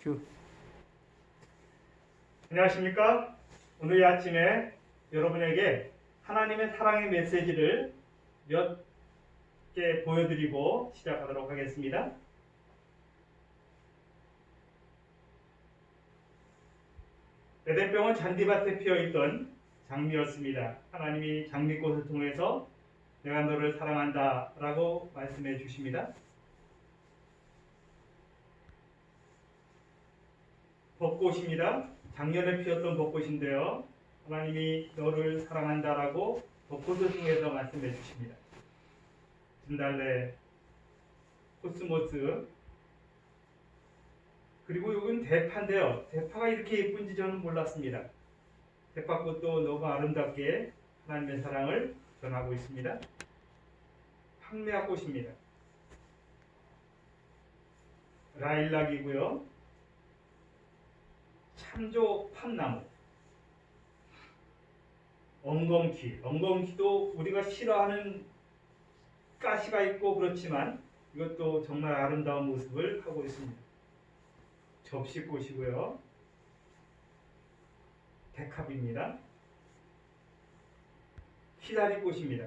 큐. 안녕하십니까? 오늘 아침에 여러분에게 하나님의 사랑의 메시지를 몇 개 보여드리고 시작하도록 하겠습니다. 에덴병은 잔디밭에 피어있던 장미였습니다. 하나님이 장미꽃을 통해서 내가 너를 사랑한다 라고 말씀해 주십니다. 벚꽃입니다. 작년에 피었던 벚꽃인데요. 하나님이 너를 사랑한다라고 벚꽃을 통해서 말씀해 주십니다. 진달래, 코스모스, 그리고 여기는 대파인데요. 대파가 이렇게 예쁜지 저는 몰랐습니다. 대파꽃도 너무 아름답게 하나님의 사랑을 전하고 있습니다. 황매화 꽃입니다. 라일락이고요. 참조 팝나무, 엉겅퀴도 우리가 싫어하는 가시가 있고 그렇지만 이것도 정말 아름다운 모습을 하고 있습니다. 접시꽃이고요. 백합입니다. 키다리꽃입니다.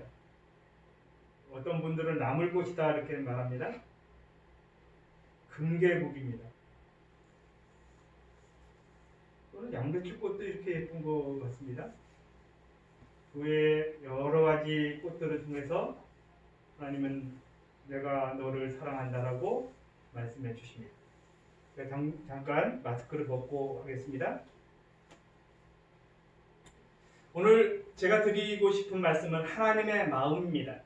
어떤 분들은 나물꽃이다 이렇게 말합니다. 금계국입니다. 또는 양배추꽃도 이렇게 예쁜 것 같습니다. 그 외에 여러 가지 꽃들을 통해서 하나님은 내가 너를 사랑한다라고 말씀해 주십니다. 잠깐 마스크를 벗고 하겠습니다. 오늘 제가 드리고 싶은 말씀은 하나님의 마음입니다.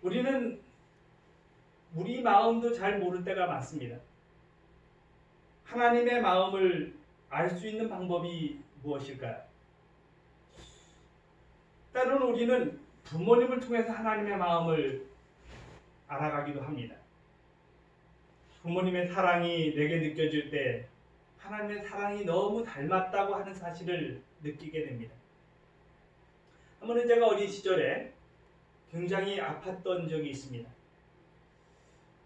우리는 우리 마음도 잘 모를 때가 많습니다. 하나님의 마음을 알 수 있는 방법이 무엇일까요? 때로는 우리는 부모님을 통해서 하나님의 마음을 알아가기도 합니다. 부모님의 사랑이 내게 느껴질 때 하나님의 사랑이 너무 닮았다고 하는 사실을 느끼게 됩니다. 한 번은 제가 어린 시절에 굉장히 아팠던 적이 있습니다.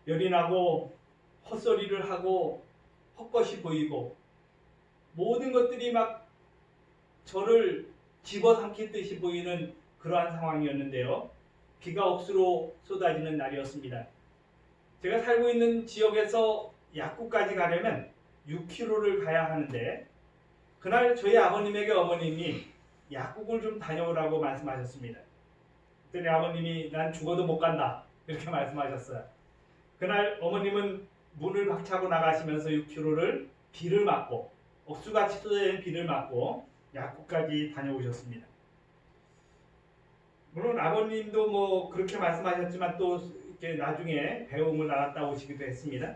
열이 나고 헛소리를 하고 헛것이 보이고 모든 것들이 막 저를 집어삼킬 보이는 그러한 상황이었는데요. 비가 억수로 쏟아지는 날이었습니다. 제가 살고 있는 지역에서 약국까지 가려면 6km를 가야 하는데 그날 저희 아버님에게 어머님이 약국을 좀 다녀오라고 말씀하셨습니다. 그랬더니 아버님이 난 죽어도 못 간다 이렇게 말씀하셨어요. 그날 어머님은 문을 박차고 나가시면서 6km를 비를 맞고 억수같이 쏟아지는 비를 맞고 약국까지 다녀오셨습니다. 물론 아버님도 뭐 그렇게 말씀하셨지만 또 이렇게 나중에 배움을 나갔다 오시기도 했습니다.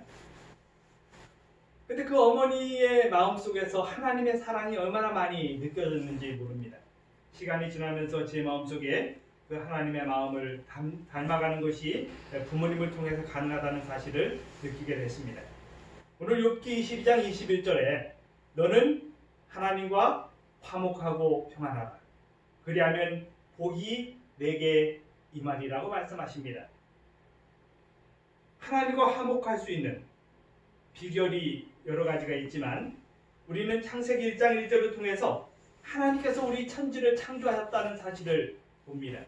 근데 그 어머니의 마음속에서 하나님의 사랑이 얼마나 많이 느껴졌는지 모릅니다. 시간이 지나면서 제 마음속에 그 하나님의 마음을 닮아가는 것이 부모님을 통해서 가능하다는 사실을 느끼게 됐습니다. 오늘 욥기 22장 21절에 너는 하나님과 화목하고 평안하라. 그리하면 복이 내게 임하리라고 말씀하십니다. 하나님과 화목할 수 있는 비결이 여러 가지가 있지만 우리는 창세기 1장 1절을 통해서 하나님께서 우리 천지를 창조하셨다는 사실을 봅니다.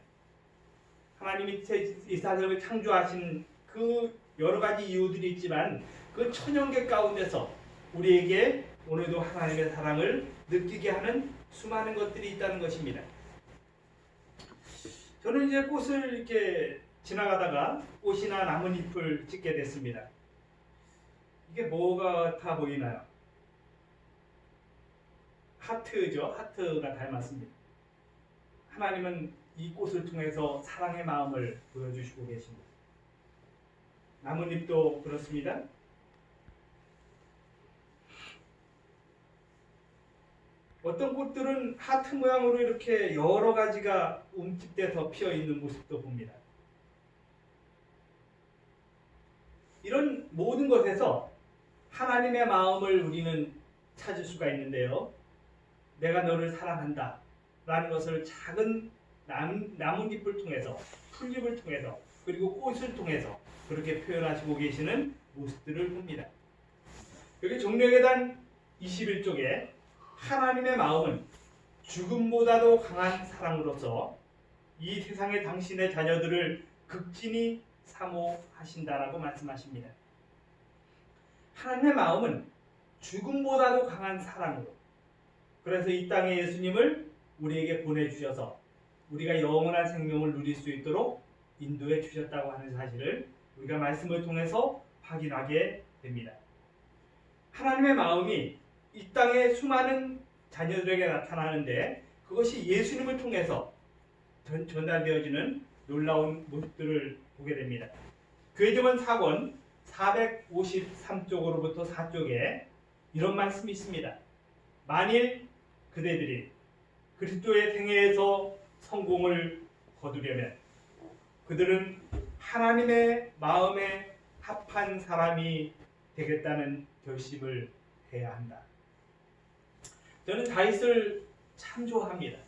하나님이 이 세상을 창조하신 그 여러 가지 이유들이 있지만 그 천연계 가운데서 우리에게 오늘도 하나님의 사랑을 느끼게 하는 수많은 것들이 있다는 것입니다. 저는 이제 꽃을 이렇게 지나가다가 꽃이나 나뭇잎을 찍게 됐습니다. 이게 뭐가 같아 보이나요? 하트죠. 하트가 닮았습니다. 하나님은 이 꽃을 통해서 사랑의 마음을 보여주시고 계십니다. 나뭇잎도 그렇습니다. 어떤 꽃들은 하트 모양으로 이렇게 여러 가지가 움집돼서 피어 있는 모습도 봅니다. 이런 모든 것에서 하나님의 마음을 우리는 찾을 수가 있는데요. 내가 너를 사랑한다 라는 것을 작은 나뭇잎을 통해서, 풀잎을 통해서, 그리고 꽃을 통해서 그렇게 표현하시고 계시는 모습들을 봅니다. 여기 종려계단 21쪽에 하나님의 마음은 죽음보다도 강한 사랑으로서 이 세상의 당신의 자녀들을 극진히 사모하신다라고 말씀하십니다. 하나님의 마음은 죽음보다도 강한 사랑으로, 그래서 이 땅에 예수님을 우리에게 보내주셔서 우리가 영원한 생명을 누릴 수 있도록 인도해 주셨다고 하는 사실을 우리가 말씀을 통해서 확인하게 됩니다. 하나님의 마음이 이 땅의 수많은 자녀들에게 나타나는데 그것이 예수님을 통해서 전달되어지는 놀라운 모습들을 보게 됩니다. 교회정원 4권 453쪽으로부터 4쪽에 이런 말씀이 있습니다. 만일 그대들이 그리스도의 생애에서 성공을 거두려면 그들은 하나님의 마음에 합한 사람이 되겠다는 결심을 해야 한다. 저는 다윗을 참 좋아합니다.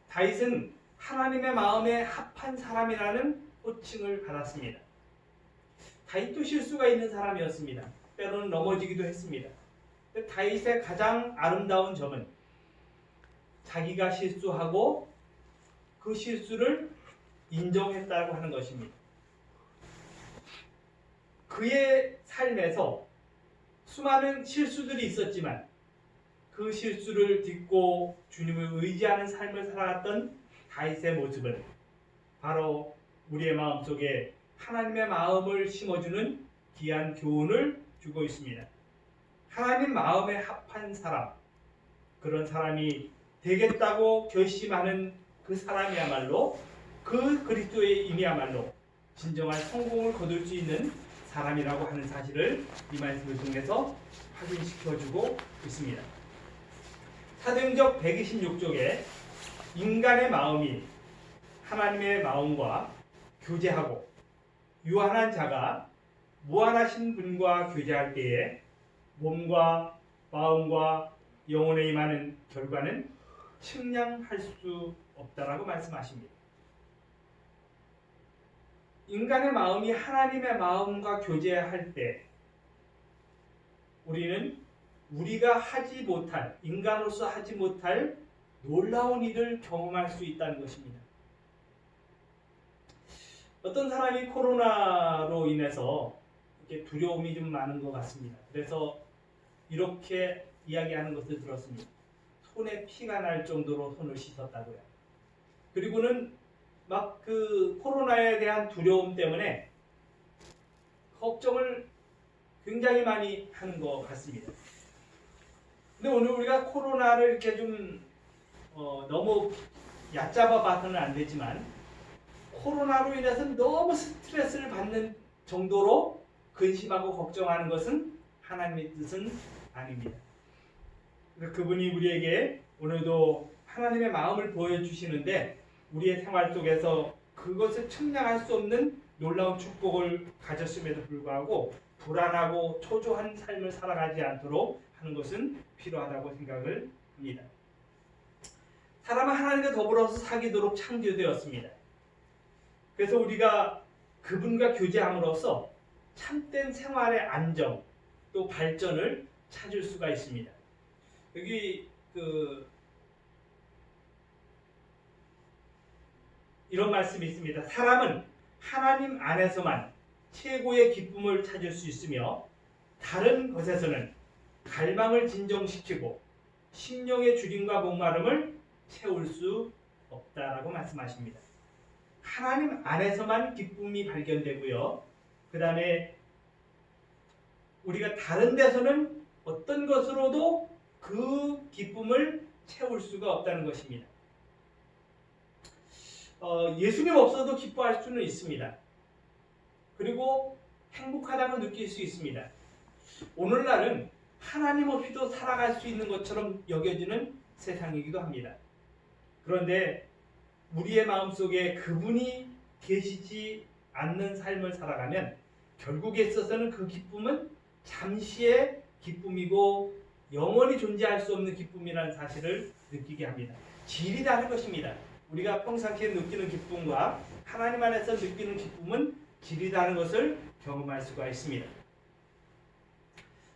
다윗은 하나님의 마음에 합한 사람이라는 호칭을 받았습니다. 다윗도 실수가 있는 사람이었습니다. 때로는 넘어지기도 했습니다. 다윗의 가장 아름다운 점은 자기가 실수하고 그 실수를 인정했다고 하는 것입니다. 그의 삶에서 수많은 실수들이 있었지만 그 실수를 딛고 주님을 의지하는 삶을 살아갔던 다윗의 모습은 바로 우리의 마음속에 하나님의 마음을 심어주는 귀한 교훈을 주고 있습니다. 하나님 마음에 합한 사람, 그런 사람이 되겠다고 결심하는 그 사람이야말로 그 그리스도의 임이야말로 진정한 성공을 거둘 수 있는 사람이라고 하는 사실을 이 말씀을 통해서 확인시켜주고 있습니다. 사도행전 126쪽에 인간의 마음이 하나님의 마음과 교제하고 유한한 자가 무한하신 분과 교제할 때에 몸과 마음과 영혼에 임하는 결과는 측량할 수 없다라고 말씀하십니다. 인간의 마음이 하나님의 마음과 교제할 때 우리는 우리가 하지 못할, 인간으로서 하지 못할 놀라운 일을 경험할 수 있다는 것입니다. 어떤 사람이 코로나로 인해서 이렇게 두려움이 좀 많은 것 같습니다. 그래서 이렇게 이야기하는 것을 들었습니다. 손에 피가 날 정도로 손을 씻었다고요. 그리고는 막 그 코로나에 대한 두려움 때문에 걱정을 굉장히 많이 하는 것 같습니다. 근데 오늘 우리가 코로나를 이렇게 좀 너무 얕잡아 봐서는 안 되지만 코로나로 인해서 너무 스트레스를 받는 정도로 근심하고 걱정하는 것은 하나님의 뜻은 아닙니다. 그분이 우리에게 오늘도 하나님의 마음을 보여주시는데 우리의 생활 속에서 그것을 측량할 수 없는 놀라운 축복을 가졌음에도 불구하고 불안하고 초조한 삶을 살아가지 않도록 하는 것은 필요하다고 생각을 합니다. 사람은 하나님과 더불어서 사귀도록 창조되었습니다. 그래서 우리가 그분과 교제함으로써 참된 생활의 안정 또 발전을 찾을 수가 있습니다. 여기 이런 말씀이 있습니다. 사람은 하나님 안에서만 최고의 기쁨을 찾을 수 있으며 다른 것에서는 갈망을 진정시키고 심령의 주림과 목마름을 채울 수 없다라고 말씀하십니다. 하나님 안에서만 기쁨이 발견되고요. 그 다음에 우리가 다른 데서는 어떤 것으로도 그 기쁨을 채울 수가 없다는 것입니다. 예수님 없어도 기뻐할 수는 있습니다. 그리고 행복하다고 느낄 수 있습니다. 오늘날은 하나님 없이도 살아갈 수 있는 것처럼 여겨지는 세상이기도 합니다. 그런데 우리의 마음속에 그분이 계시지 않는 삶을 살아가면 결국에 있어서는 그 기쁨은 잠시의 기쁨이고 영원히 존재할 수 없는 기쁨이라는 사실을 느끼게 합니다. 질이 다른 것입니다. 우리가 평상시에 느끼는 기쁨과 하나님 안에서 느끼는 기쁨은 질이 다른 것을 경험할 수가 있습니다.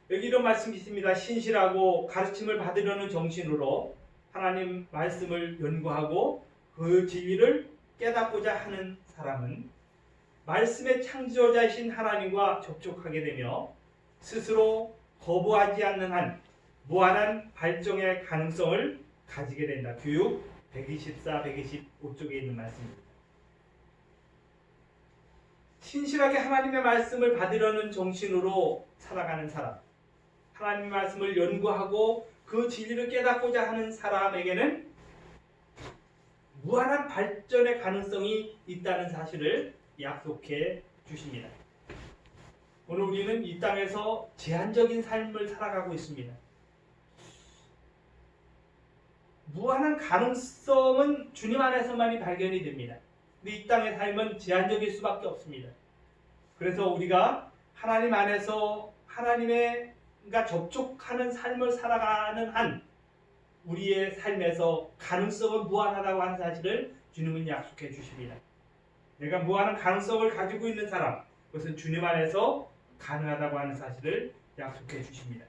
여기 이런 말씀이 있습니다. 신실하고 가르침을 받으려는 정신으로 하나님 말씀을 연구하고 그 진리를 깨닫고자 하는 사람은 말씀의 창조자이신 하나님과 접촉하게 되며 스스로 거부하지 않는 한 무한한 발전의 가능성을 가지게 된다. 교육 124, 125쪽에 있는 말씀입니다. 신실하게 하나님의 말씀을 받으려는 정신으로 살아가는 사람, 하나님의 말씀을 연구하고 그 진리를 깨닫고자 하는 사람에게는 무한한 발전의 가능성이 있다는 사실을 약속해 주십니다. 오늘 우리는 이 땅에서 제한적인 삶을 살아가고 있습니다. 무한한 가능성은 주님 안에서만이 발견이 됩니다. 근데 이 땅의 삶은 제한적일 수밖에 없습니다. 그래서 우리가 하나님 안에서 하나님과 접촉하는 삶을 살아가는 한 우리의 삶에서 가능성은 무한하다고 하는 사실을 주님은 약속해 주십니다. 내가 무한한 가능성을 가지고 있는 사람, 그것은 주님 안에서 가능하다고 하는 사실을 약속해 주십니다.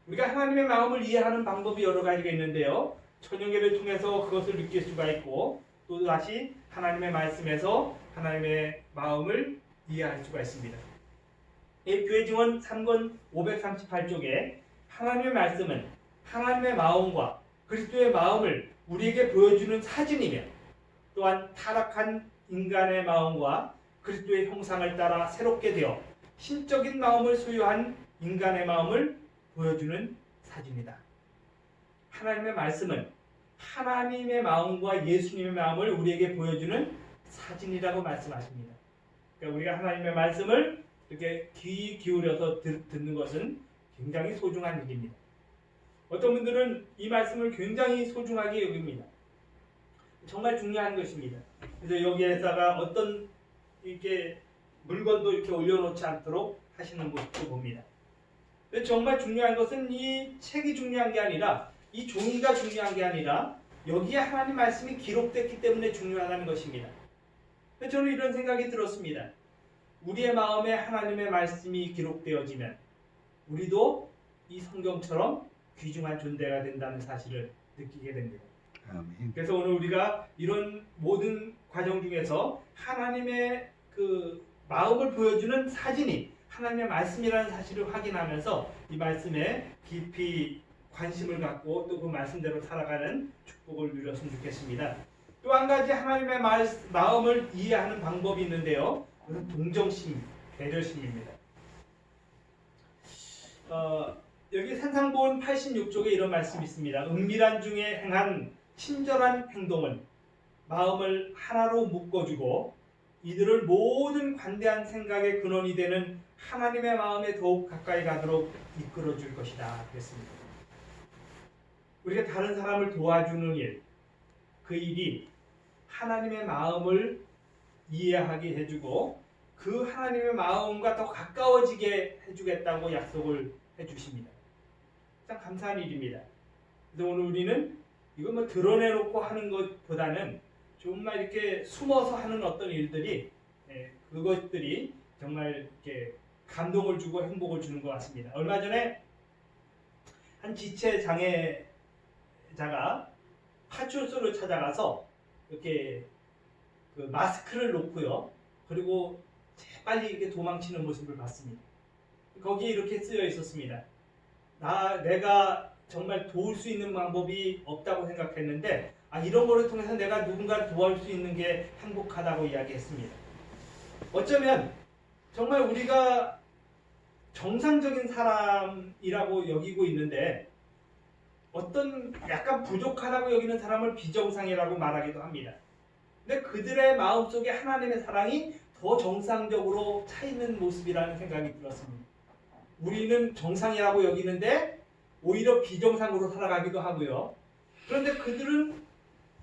우리가 하나님의 마음을 이해하는 방법이 여러 가지가 있는데요. 천연계를 통해서 그것을 느낄 수가 있고 또 다시 하나님의 말씀에서 하나님의 마음을 이해할 수가 있습니다. 교회 증언 3권 538쪽에 하나님의 말씀은 하나님의 마음과 그리스도의 마음을 우리에게 보여주는 사진이며 또한 타락한 인간의 마음과 그리스도의 형상을 따라 새롭게 되어 신적인 마음을 소유한 인간의 마음을 보여주는 사진이다. 하나님의 말씀은 하나님의 마음과 예수님의 마음을 우리에게 보여주는 사진이라고 말씀하십니다. 그러니까 우리가 하나님의 말씀을 이렇게 귀 기울여서 듣는 것은 굉장히 소중한 일입니다. 어떤 분들은 이 말씀을 굉장히 소중하게 여깁니다. 정말 중요한 것입니다. 그래서 여기에다가 어떤 이렇게 물건도 이렇게 올려놓지 않도록 하시는 모습도 봅니다. 정말 중요한 것은 이 책이 중요한 게 아니라 이 종이가 중요한 게 아니라 여기에 하나님 말씀이 기록됐기 때문에 중요하다는 것입니다. 저는 이런 생각이 들었습니다. 우리의 마음에 하나님의 말씀이 기록되어지면 우리도 이 성경처럼 귀중한 존재가 된다는 사실을 느끼게 됩니다. 아멘. 그래서 오늘 우리가 이런 모든 과정 중에서 하나님의 그 마음을 보여주는 사진이 하나님의 말씀이라는 사실을 확인하면서 이 말씀에 깊이 관심을 갖고 또 그 말씀대로 살아가는 축복을 누렸으면 좋겠습니다. 또 한 가지 하나님의 마음을 이해하는 방법이 있는데요. 그것은 동정심, 배려심입니다. 여기 산상본 86쪽에 이런 말씀이 있습니다. 은밀한 중에 행한 친절한 행동은 마음을 하나로 묶어주고 이들을 모든 관대한 생각의 근원이 되는 하나님의 마음에 더욱 가까이 가도록 이끌어줄 것이다. 그랬습니다. 우리가 다른 사람을 도와주는 일, 그 일이 하나님의 마음을 이해하게 해주고 그 하나님의 마음과 더 가까워지게 해주겠다고 약속을 해주십니다. 참 감사한 일입니다. 그래서 오늘 우리는 이거 뭐 드러내놓고 하는 것보다는 정말 이렇게 숨어서 하는 어떤 일들이 그것들이 정말 이렇게 감동을 주고 행복을 주는 것 같습니다. 얼마 전에 한 지체 장애자가 파출소를 찾아가서 이렇게 그 마스크를 놓고요. 그리고 재빨리 이렇게 도망치는 모습을 봤습니다. 거기에 이렇게 쓰여 있었습니다. 내가 정말 도울 수 있는 방법이 없다고 생각했는데 이런 거를 통해서 내가 누군가를 도울 수 있는 게 행복하다고 이야기했습니다. 어쩌면 정말 우리가 정상적인 사람이라고 여기고 있는데 어떤 약간 부족하다고 여기는 사람을 비정상이라고 말하기도 합니다. 근데 그들의 마음속에 하나님의 사랑이 더 정상적으로 차 있는 모습이라는 생각이 들었습니다. 우리는 정상이라고 여기는데 오히려 비정상으로 살아가기도 하고요. 그런데 그들은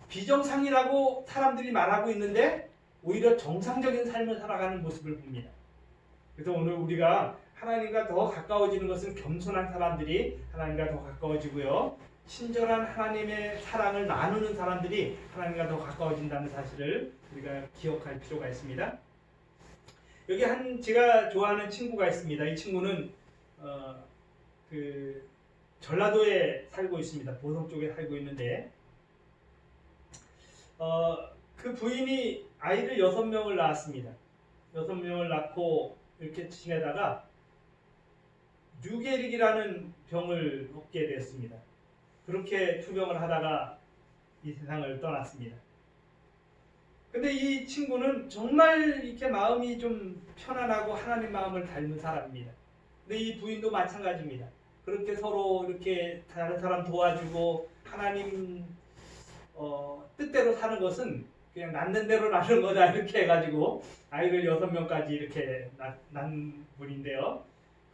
비정상이라고 사람들이 말하고 있는데 오히려 정상적인 삶을 살아가는 모습을 봅니다. 그래서 오늘 우리가 하나님과 더 가까워지는 것은 겸손한 사람들이 하나님과 더 가까워지고요. 친절한 하나님의 사랑을 나누는 사람들이 하나님과 더 가까워진다는 사실을 우리가 기억할 필요가 있습니다. 여기 제가 좋아하는 친구가 있습니다. 이 친구는 그 전라도에 살고 있습니다. 보성 쪽에 살고 있는데 그 부인이 아이를 6명을 낳았습니다. 6명을 낳고 이렇게 지내다가 뉴게릭이라는 병을 얻게 됐습니다. 그렇게 투병을 하다가 이 세상을 떠났습니다. 근데 이 친구는 정말 이렇게 마음이 좀 편안하고 하나님 마음을 닮은 사람입니다. 근데 이 부인도 마찬가지입니다. 그렇게 서로 이렇게 다른 사람 도와주고 하나님 뜻대로 사는 것은 그냥 낳는 대로 낳는 거다 이렇게 해가지고 아이를 6명까지 이렇게 낳은 분인데요.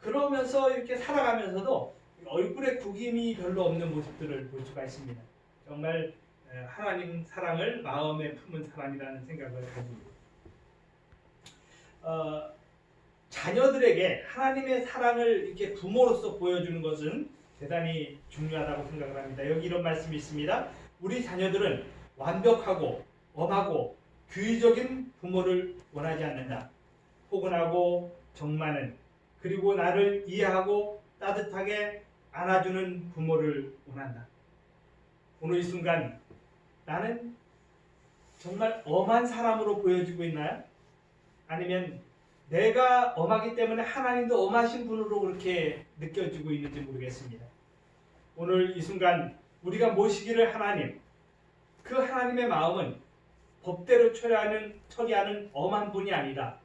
그러면서 이렇게 살아가면서도 얼굴에 구김이 별로 없는 모습들을 볼 수가 있습니다. 정말 하나님 사랑을 마음에 품은 사람이라는 생각을 가집니다. 자녀들에게 하나님의 사랑을 이렇게 부모로서 보여주는 것은 대단히 중요하다고 생각을 합니다. 여기 이런 말씀이 있습니다. 우리 자녀들은 완벽하고 엄하고 규율적인 부모를 원하지 않는다. 포근하고 정 많은 그리고 나를 이해하고 따뜻하게 안아주는 부모를 원한다. 오늘 이 순간 나는 정말 엄한 사람으로 보여지고 있나요? 아니면 내가 엄하기 때문에 하나님도 엄하신 분으로 그렇게 느껴지고 있는지 모르겠습니다. 오늘 이 순간 우리가 모시기를 하나님, 그 하나님의 마음은 법대로 처리하는 엄한 분이 아니라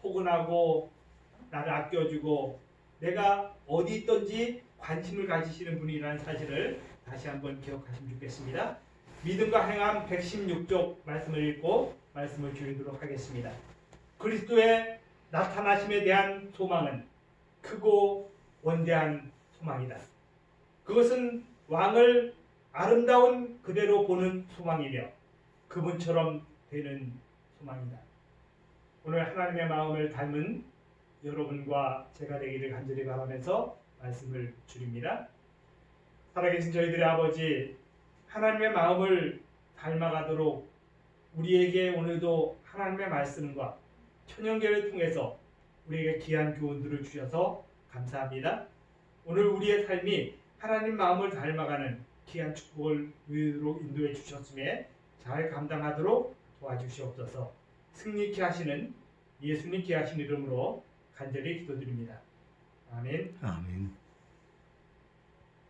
포근하고 나를 아껴주고 내가 어디 있든지 관심을 가지시는 분이라는 사실을 다시 한번 기억하시면 좋겠습니다. 믿음과 행함 116쪽 말씀을 읽고 말씀을 줄이도록 하겠습니다. 그리스도의 나타나심에 대한 소망은 크고 원대한 소망이다. 그것은 왕을 아름다운 그대로 보는 소망이며 그분처럼 되는 소망이다. 오늘 하나님의 마음을 닮은 여러분과 제가 되기를 간절히 바라면서 말씀을 줄입니다. 살아계신 저희들의 아버지, 하나님의 마음을 닮아가도록 우리에게 오늘도 하나님의 말씀과 천연계를 통해서 우리에게 귀한 교훈들을 주셔서 감사합니다. 오늘 우리의 삶이 하나님 마음을 닮아가는 귀한 축복을 우리로 인도해 주셨음에 잘 감당하도록 도와주시옵소서. 승리케 하시는 예수님께 하신 이름으로 간절히 기도드립니다. 아멘. 아멘.